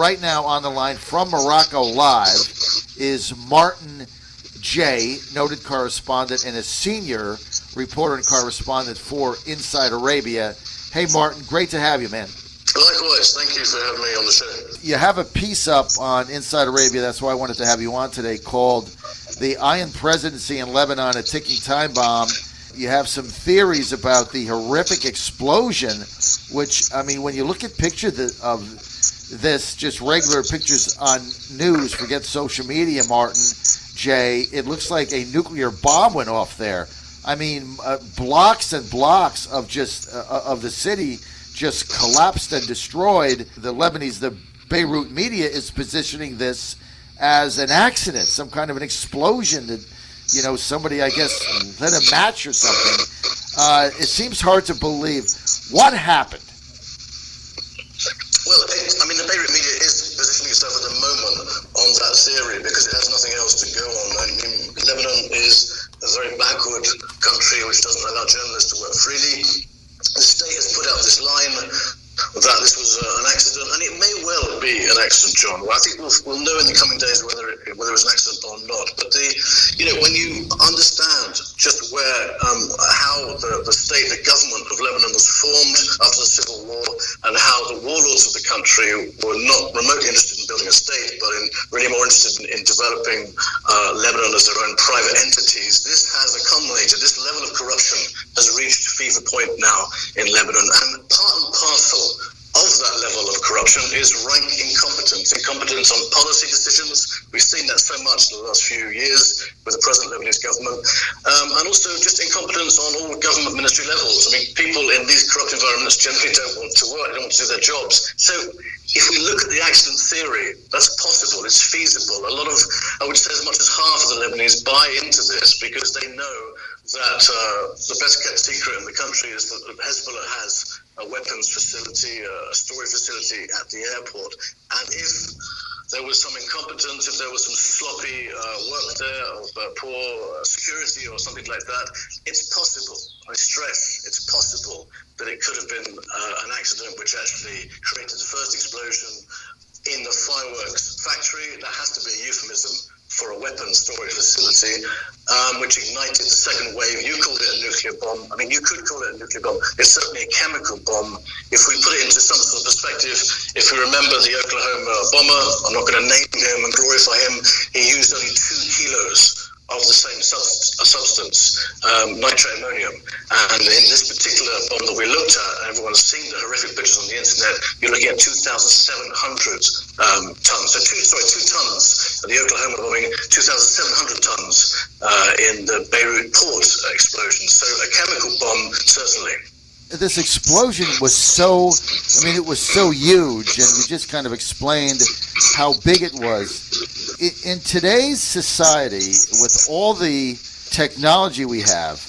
Right now on the line from Morocco Live is Martin J., noted correspondent and a senior reporter and correspondent for Inside Arabia. Hey, Martin, great to have you, man. Likewise. Thank you for having me on the show. You have a piece up on Inside Arabia, that's why I wanted to have you on today, called The Iron Presidency in Lebanon, a Ticking Time Bomb. You have some theories about the horrific explosion, which, I mean, when you look at pictures of this, just regular pictures on news, forget social media, Martin J., it looks like a nuclear bomb went off there. I mean, blocks and blocks of just of the city just collapsed and destroyed. The Beirut media is positioning this as an accident, some kind of an explosion that, you know, somebody, I guess, lit a match or something. It seems hard to believe. What happened? Well, the Beirut media is positioning itself at the moment on that theory because it has nothing else to go on. I mean, Lebanon is a very backward country which doesn't allow journalists to work freely. The state has put out this line that this was an accident, and it may well be an accident, John. Well, I think we'll know in the coming days whether it was an accident or not. But when you understand just how the state, the government of Lebanon was formed after the civil war, and how the warlords of the country were not remotely interested in building a state, but really more interested in developing Lebanon as their own private entities, this has accumulated. This level of corruption has reached fever point now in Lebanon, and part and parcel of that level of corruption is rank incompetence on policy decisions. We've seen that so much in the last few years with the present Lebanese government, and also just incompetence on all government ministry levels. I mean, people in these corrupt environments generally don't want to work, they don't want to do their jobs. So if we look at the accident theory, that's possible, it's feasible. A lot of, I would say as much as half of the Lebanese buy into this because they know that the best kept secret in the country is that Hezbollah has a weapons facility, a storage facility at the airport. And if there was some incompetence, if there was some sloppy work there of poor security or something like that, it's possible, I stress, it's possible that it could have been an accident which actually created the first explosion in the fireworks factory. That has to be a euphemism for a weapons storage facility, which ignited the second wave. You called it a nuclear bomb. I mean, you could call it a nuclear bomb. It's certainly a chemical bomb. If we put it into some sort of perspective, if we remember the Oklahoma bomber, I'm not going to name him and glorify him, he used only 2 kilos of the same substance, nitrate ammonium. And in this particular bomb that we looked at, and everyone's seen the horrific pictures on the internet, you're looking at 2,700 tons. So 2 tons of the Oklahoma bombing, 2,700 tons in the Beirut port explosion. So a chemical bomb, certainly. This explosion was it was so huge, and you just kind of explained how big it was. In today's society, with all the technology we have,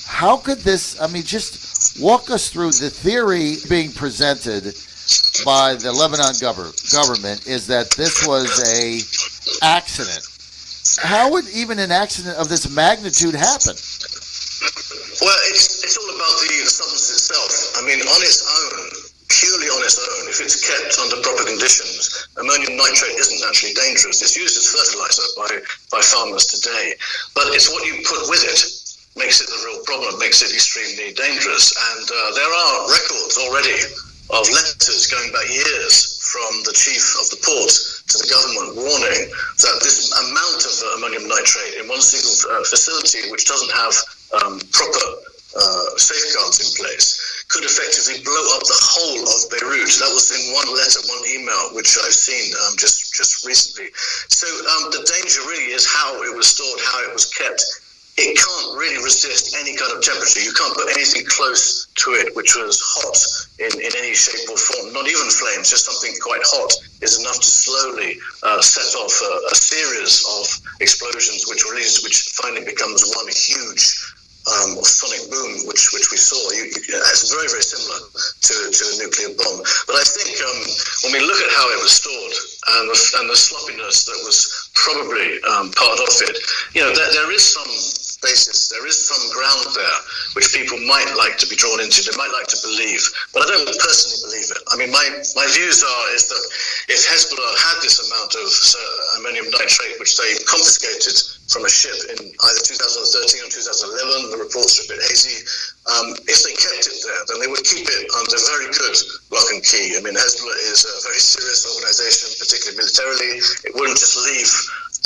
how could this, just walk us through the theory being presented by the Lebanon government is that this was a accident. How would even an accident of this magnitude happen? Well, it's all about the substance itself. I mean, on its own, purely on its own, if it's kept under proper conditions, ammonium nitrate isn't actually dangerous. It's used as fertilizer by farmers today. But it's what you put with it makes it the real problem, makes it extremely dangerous. And there are records already of letters going back years from the chief of the port to the government warning that this amount of ammonium nitrate in one single facility, which doesn't have proper safeguards in place, could effectively blow up the whole of Beirut. That was in one letter, one email, which I've seen just recently. So the danger really is how it was stored, how it was kept. It can't really resist any kind of temperature. You can't put anything close to it which was hot in any shape or form, not even flames, just something quite hot is enough to slowly set off a series of explosions which finally becomes one huge sonic boom, which we saw. It's very, very similar to a nuclear bomb. But I think when we look at how it was stored and the sloppiness that was probably part of it, there is some basis, there is some ground there which people might like to be drawn into, they might like to believe, but I don't personally believe it. I mean, my views is that if Hezbollah had this amount of ammonium nitrate, which they confiscated from a ship in either 2013 or 2011, the reports are a bit hazy, if they kept it there, then they would keep it under very good lock and key. I mean, Hezbollah is a very serious organization, particularly militarily. It wouldn't just leave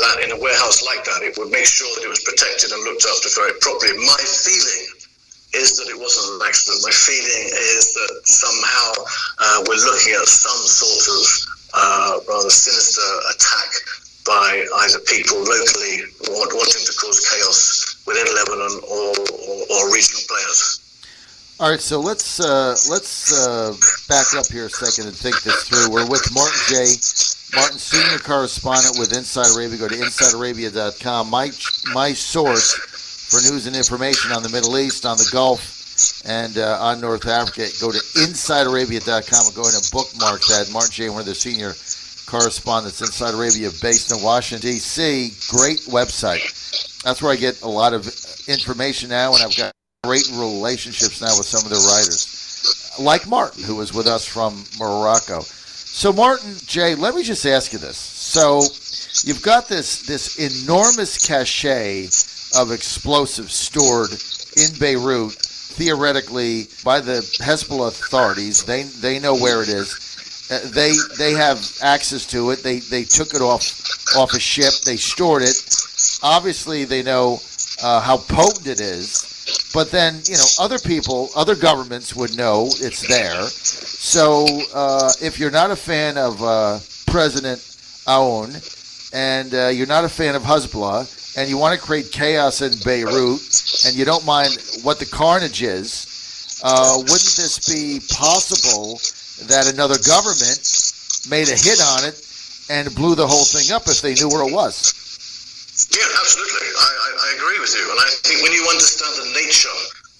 that in a warehouse like that. It would make sure that it was protected and looked after very properly. My feeling is that it wasn't an accident. My feeling is that somehow we're looking at some sort of rather sinister attack by either people locally wanting to cause chaos within Lebanon or regional players. All right, so let's back up here a second and think this through. We're with Martin J. Martin, senior correspondent with Inside Arabia. Go to InsideArabia.com. My source for news and information on the Middle East, on the Gulf, and on North Africa. Go to InsideArabia.com and go in and bookmark that. Martin J., one of the senior correspondents, Inside Arabia, based in Washington, D.C. Great website. That's where I get a lot of information now, and I've got great relationships now with some of the writers, like Martin, who was with us from Morocco. So, Martin J., let me just ask you this. So, you've got this enormous cache of explosives stored in Beirut, theoretically, by the Hezbollah authorities. They know where it is. They have access to it. They took it off a ship. They stored it. Obviously, they know how potent it is. But then, other people, other governments would know it's there. So if you're not a fan of President Aoun and you're not a fan of Hezbollah and you want to create chaos in Beirut and you don't mind what the carnage is, wouldn't this be possible that another government made a hit on it and blew the whole thing up if they knew where it was? Yeah, absolutely. I agree with you. And I think when you understand the nature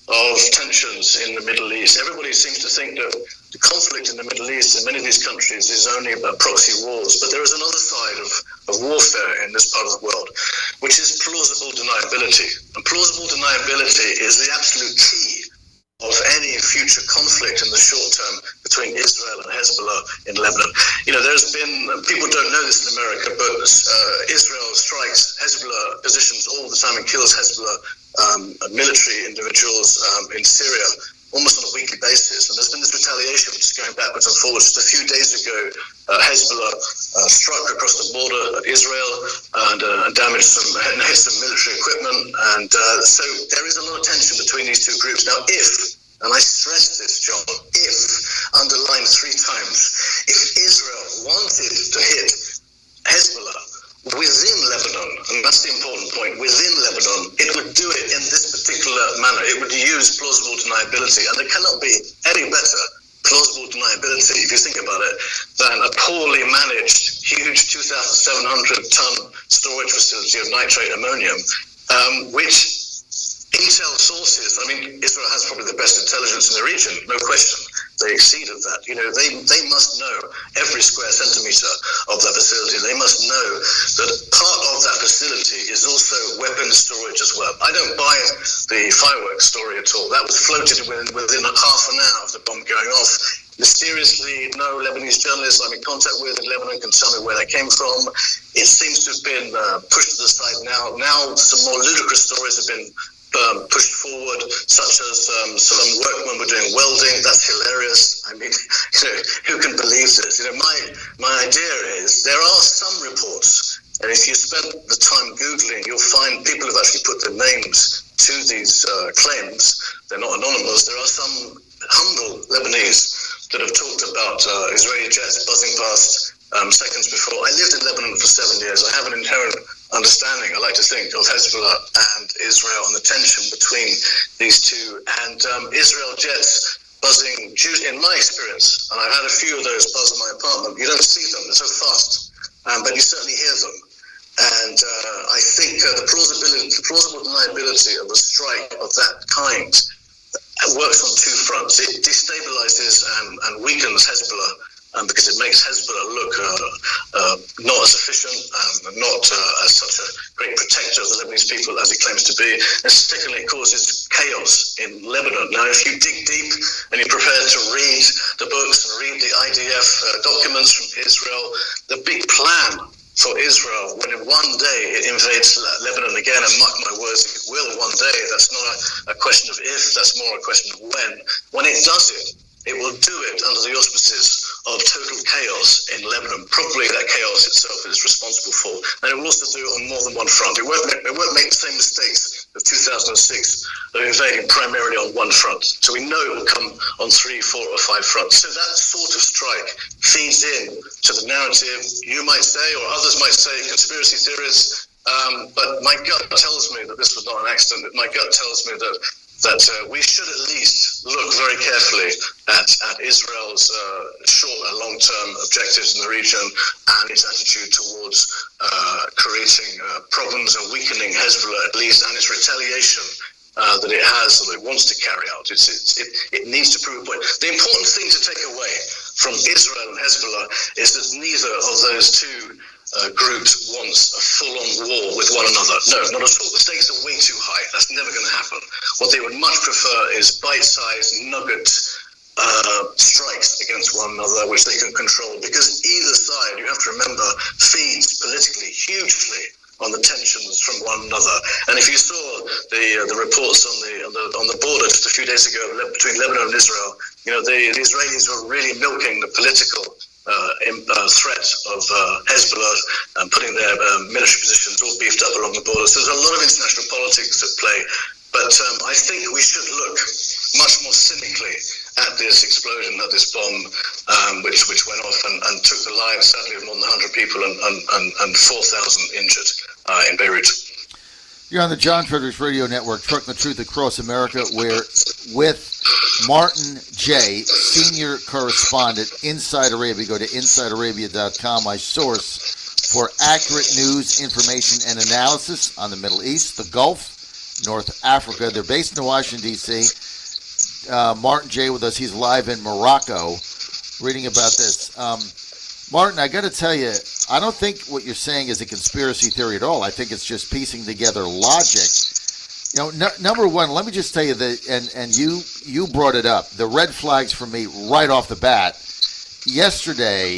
of tensions in the Middle East, everybody seems to think that the conflict in the Middle East in many of these countries is only about proxy wars. But there is another side of warfare in this part of the world, which is plausible deniability. And plausible deniability is the absolute key of any future conflict in the short term between Israel and Hezbollah in Lebanon. There's been, people don't know this in America, but Israel strikes Hezbollah positions all the time and kills Hezbollah military individuals in Syria almost on a weekly basis. And there's been this retaliation which is going backwards and forwards. Just a few days ago, Hezbollah struck across the border at Israel and damaged hit some military equipment. And so there is a lot of tension between these two groups. Now, and I stress this, John, underlined 3 times, if Israel wanted to hit Hezbollah within Lebanon, and that's the important point, within Lebanon, it would do it in this particular manner. It would use plausible deniability, and there cannot be any better plausible deniability, if you think about it, than a poorly managed, huge 2,700-ton storage facility of nitrate ammonium, which intel sources, Israel has probably the best intelligence in the region, no question. They exceeded that. They must know every square centimeter of that facility. They must know that part of that facility is also weapons storage as well. I don't buy the fireworks story at all. That was floated within half an hour of the bomb going off. Mysteriously, no Lebanese journalists I'm in contact with in Lebanon can tell me where they came from. It seems to have been pushed to the side now. Now, some more ludicrous stories have been pushed forward, such as some workmen were doing welding. That's hilarious. Who can believe this? My idea is there are some reports, and if you spend the time Googling, you'll find people have actually put their names to these claims. They're not anonymous. There are some humble Lebanese that have talked about Israeli jets buzzing past seconds before. I lived in Lebanon for 7 years. I have an inherent understanding, I like to think, of Hezbollah and Israel and the tension between these two. And Israel jets buzzing, in my experience, and I've had a few of those buzz in my apartment, you don't see them, they're so fast, but you certainly hear them. And I think the plausible deniability of a strike of that kind works on 2 fronts. It destabilizes and weakens Hezbollah, because it makes Hezbollah look not as efficient, not as such a great protector of the Lebanese people as it claims to be. And secondly, it causes chaos in Lebanon. Now, if you dig deep and you're prepared to read the books and read the IDF documents from Israel, the big plan for Israel, when in one day it invades Lebanon again, and mark my words, it will one day. That's not a question of if, that's more a question of when. When it does it, it will do it under the auspices of total chaos in Lebanon. Probably that chaos itself is responsible for. And it will also do it on more than one front. It won't make the same mistakes of 2006 of invading primarily on one front. So we know it will come on 3, 4, or 5 fronts. So that sort of strike feeds in to the narrative, you might say, or others might say, conspiracy theorists. But my gut tells me that this was not an accident. My gut tells me that we should at least look very carefully at Israel's short and long-term objectives in the region and its attitude towards creating problems and weakening Hezbollah at least, and its retaliation that it has, that it wants to carry out. It needs to prove a point. The important thing to take away from Israel and Hezbollah is that neither of those two groups wants a full-on war with one another. No, not at all. The stakes are way too high. That's never going to happen. What they would much prefer is bite-sized nugget strikes against one another, which they can control. Because either side, you have to remember, feeds politically hugely on the tensions from one another. And if you saw the reports on the border just a few days ago between Lebanon and Israel, the Israelis were really milking the political threat of Hezbollah and putting their military positions all beefed up along the border. So there's a lot of international politics at play. But I think we should look much more cynically at this explosion, at this bomb, which went off and took the lives, sadly, of more than 100 people and 4,000 injured in Beirut. You're on the John Fredericks Radio Network, Trucking the Truth Across America, where with Martin J., senior correspondent, Inside Arabia. Go to InsideArabia.com, my source for accurate news, information, and analysis on the Middle East, the Gulf, North Africa. They're based in Washington, D.C. Martin J. with us. He's live in Morocco reading about this. Martin, I got to tell you, I don't think what you're saying is a conspiracy theory at all. I think it's just piecing together logic. Number one, let me just tell you that, and you brought it up, the red flags for me right off the bat. Yesterday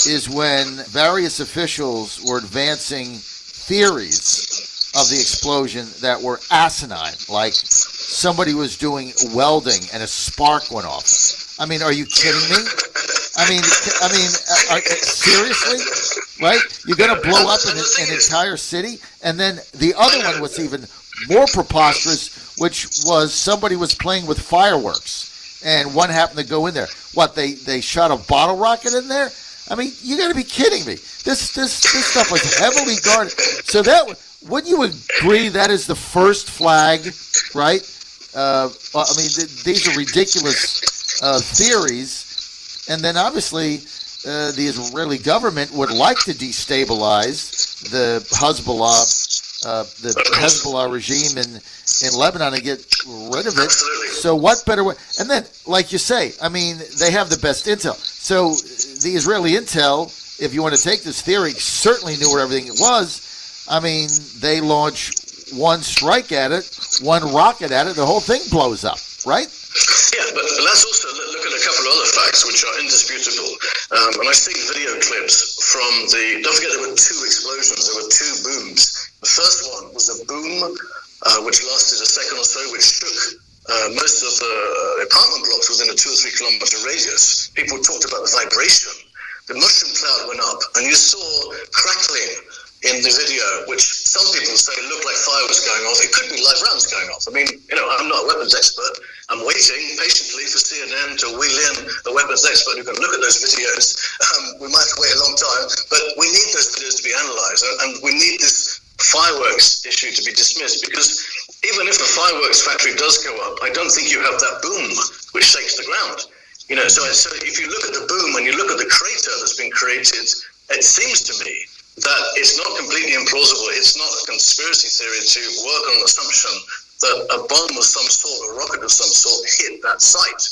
is when various officials were advancing theories of the explosion that were asinine, like somebody was doing welding and a spark went off. I mean, are you kidding me? I mean, seriously, right? You're going to blow up an entire city? And then the other one was even more preposterous, which was somebody was playing with fireworks, and one happened to go in there. What, they shot a bottle rocket in there? I mean, you got to be kidding me. This stuff was heavily guarded. So wouldn't you agree that is the first flag, right? I mean, these are ridiculous theories. And then obviously the Israeli government would like to destabilize the Hezbollah regime in Lebanon and get rid of it. Absolutely. So what better way? And then, like you say, I mean, they have the best intel. So the Israeli intel, if you want to take this theory, certainly knew where everything was. I mean, they launch one strike at it, one rocket at it, the whole thing blows up, right? Yeah, but let's also look at a couple of other facts which are indisputable. And I see video clips from don't forget there were 2 explosions, there were 2 booms. The first one was a boom which lasted a second or so, which shook most of the apartment blocks within a 2 or 3 kilometer radius. People talked about the vibration. The mushroom cloud went up, and you saw crackling in the video, which some people say looked like fireworks going off. It could be live rounds going off. I mean, I'm not a weapons expert. I'm waiting patiently for CNN to wheel in a weapons expert who can look at those videos. We might have to wait a long time, but we need those videos to be analyzed, and we need this fireworks issue to be dismissed, because even if the fireworks factory does go up, I don't think you have that boom which shakes the ground. So if you look at the boom and you look at the crater that's been created, it seems to me that it's not completely implausible. It's not a conspiracy theory to work on an assumption that a bomb of some sort, a rocket of some sort, hit that site.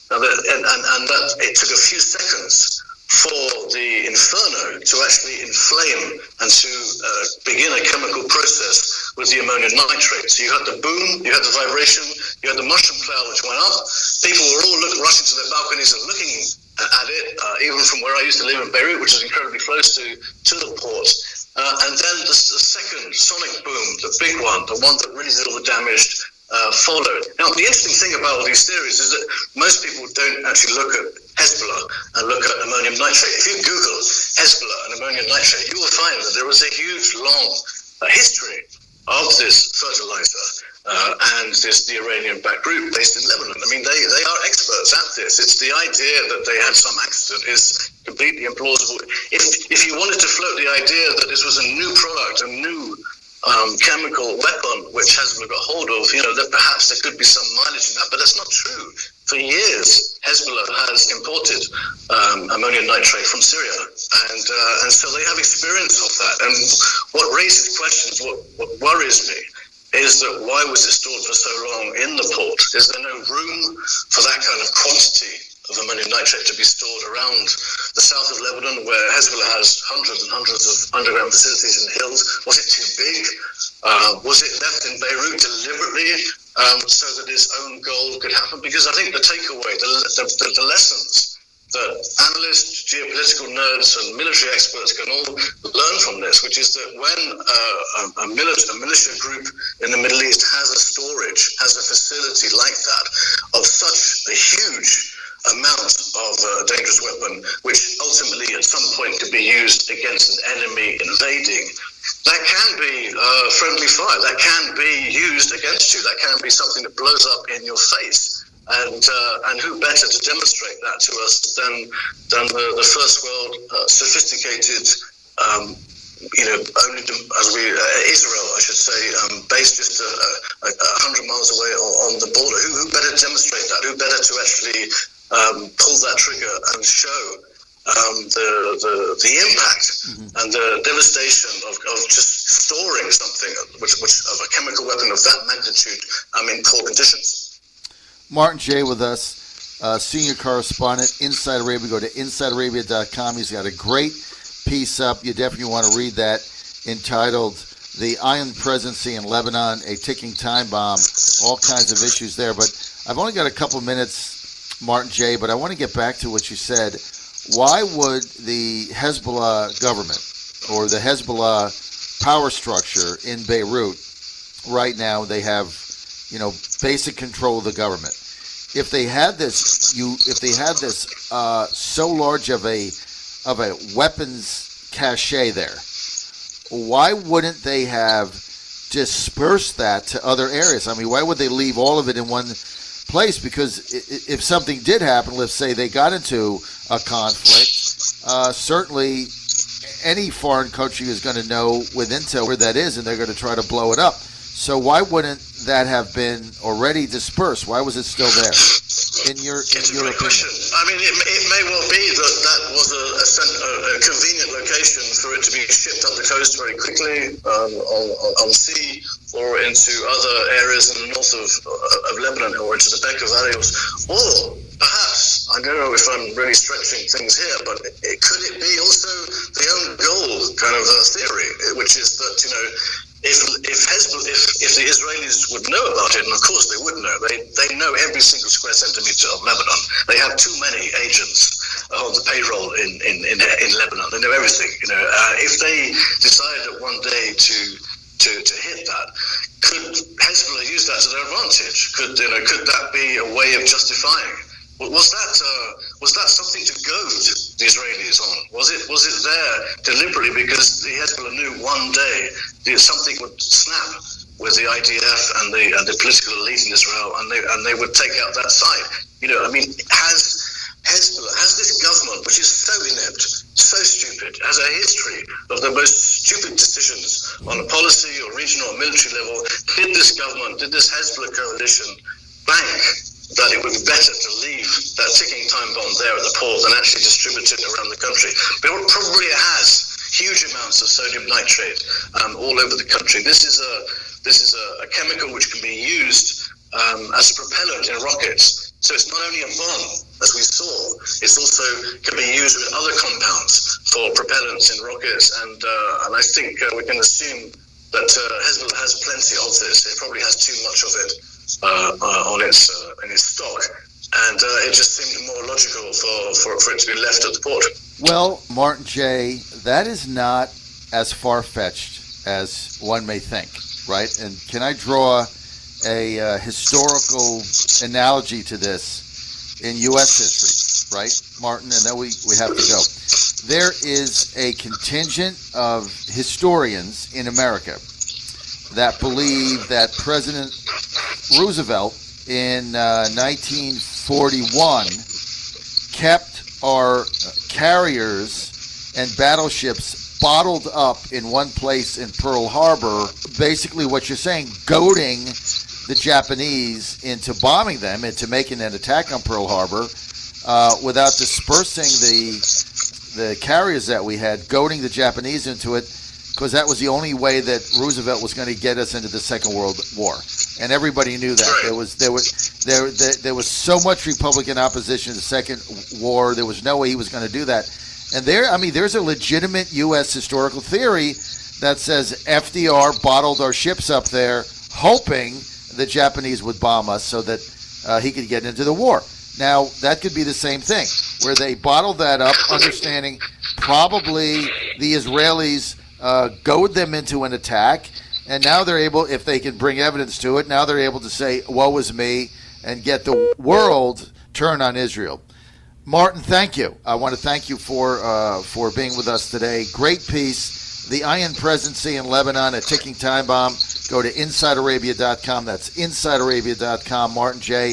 Now, and that it took a few seconds for the inferno to actually inflame and to begin a chemical process with the ammonium nitrate. So you had the boom, you had the vibration, you had the mushroom cloud which went up. People were all rushing to their balconies and looking at it, even from where I used to live in Beirut, which is incredibly close to the port. And then the second sonic boom, the big one, the one that really did all the damage, followed. Now, the interesting thing about all these theories is that most people don't actually look at Hezbollah and look at ammonium nitrate. If you Google Hezbollah and ammonium nitrate, you will find that there was a huge, long history of this fertilizer and the Iranian-backed group based in Lebanon. I mean, they are experts at this. It's the idea that they had some accident is completely implausible. If you wanted to float the idea that this was a new product, a new chemical weapon which Hezbollah got hold of, that perhaps there could be some mileage in that, but that's not true. For years, Hezbollah has imported ammonium nitrate from Syria, and so they have experience of that. And what raises questions, what worries me, is that why was it stored for so long in the port? Is there no room for that kind of quantity of ammonium nitrate to be stored around the south of Lebanon, where Hezbollah has hundreds and hundreds of underground facilities in the hills? Was it too big? Was it left in Beirut deliberately so that its own goal could happen? Because I think the takeaway, the lessons that analysts, geopolitical nerds, and military experts can all learn from this, which is that when a militia group in the Middle East has a storage, has a facility like that of such a huge amount of dangerous weapon, which ultimately at some point could be used against an enemy invading, that can be friendly fire. That can be used against you. That can be something that blows up in your face. And who better to demonstrate that to us than the first world sophisticated, only Israel, I should say, based just 100 miles away on the border. Who better to demonstrate that? Who better to actually pull that trigger and show the impact and the devastation of just storing something which of a chemical weapon of that magnitude in poor conditions. Martin J. with us, senior correspondent, Inside Arabia. Go to InsideArabia.com. He's got a great piece up. You definitely want to read that, entitled The Iron Presidency in Lebanon, a Ticking Time Bomb. All kinds of issues there. But I've only got a couple minutes, Martin J., but I want to get back to what you said. Why would the Hezbollah government or the Hezbollah power structure in Beirut right now, they have basic control of the government. If they had this, so large of a weapons cache there, why wouldn't they have dispersed that to other areas? I mean, why would they leave all of it in one place? Because if something did happen, let's say they got into a conflict, certainly any foreign country is going to know with intel where that is, and they're going to try to blow it up. So why wouldn't that have been already dispersed? Why was it still there? In your opinion? Question. I mean, it may well be that was a convenient location for it to be shipped up the coast very quickly on sea or into other areas in the north of Lebanon or into the Bekaa Valley, or perhaps, I don't know if I'm really stretching things here, but could it be also the own goal kind of theory, which is that if the Israelis would know about it, and of course they would know, they know every single square centimeter of Lebanon. They have too many agents on the payroll in Lebanon. They know everything. If they decided one day to hit that, could Hezbollah use that to their advantage? Could that be a way of justifying? Was that something to goad the Israelis on? Was it there deliberately because the Hezbollah knew one day something would snap with the IDF and the political elite in Israel, and they would take out that side? Has this government, which is so inept, so stupid, has a history of the most stupid decisions on a policy or regional or military level, did this Hezbollah coalition bank that it would be better to leave that ticking time bomb there at the port than actually distribute it around the country? But it probably has huge amounts of sodium nitrate all over the country. This is a chemical which can be used as a propellant in rockets. So it's not only a bomb, as we saw, it's also can be used with other compounds for propellants in rockets, and I think we can assume that Hezbollah has plenty of this. It probably has too much of it in its stock, and it just seemed more logical for it to be left at the port. Well, Martin J., that is not as far-fetched as one may think, right? And can I draw a historical analogy to this in U.S. history, right, Martin? And then we have to go. There is a contingent of historians in America that believe that President Roosevelt in 1941 kept our carriers and battleships bottled up in one place in Pearl Harbor, basically what you're saying, goading the Japanese into bombing them, into making an attack on Pearl Harbor, without dispersing the carriers that we had, goading the Japanese into it, because that was the only way that Roosevelt was going to get us into the Second World War, and everybody knew that. There was so much Republican opposition to the Second War. There was no way he was going to do that. And there's a legitimate U.S. historical theory that says FDR bottled our ships up there, hoping the Japanese would bomb us so that he could get into the war. Now, that could be the same thing, where they bottled that up, understanding probably the Israelis goad them into an attack, and now they're able, if they can bring evidence to it, now they're able to say, woe is me, and get the world turned on Israel. Martin, thank you. I want to thank you for being with us today. Great piece. The Iron Presidency in Lebanon, a ticking time bomb. Go to InsideArabia.com. That's InsideArabia.com. Martin J.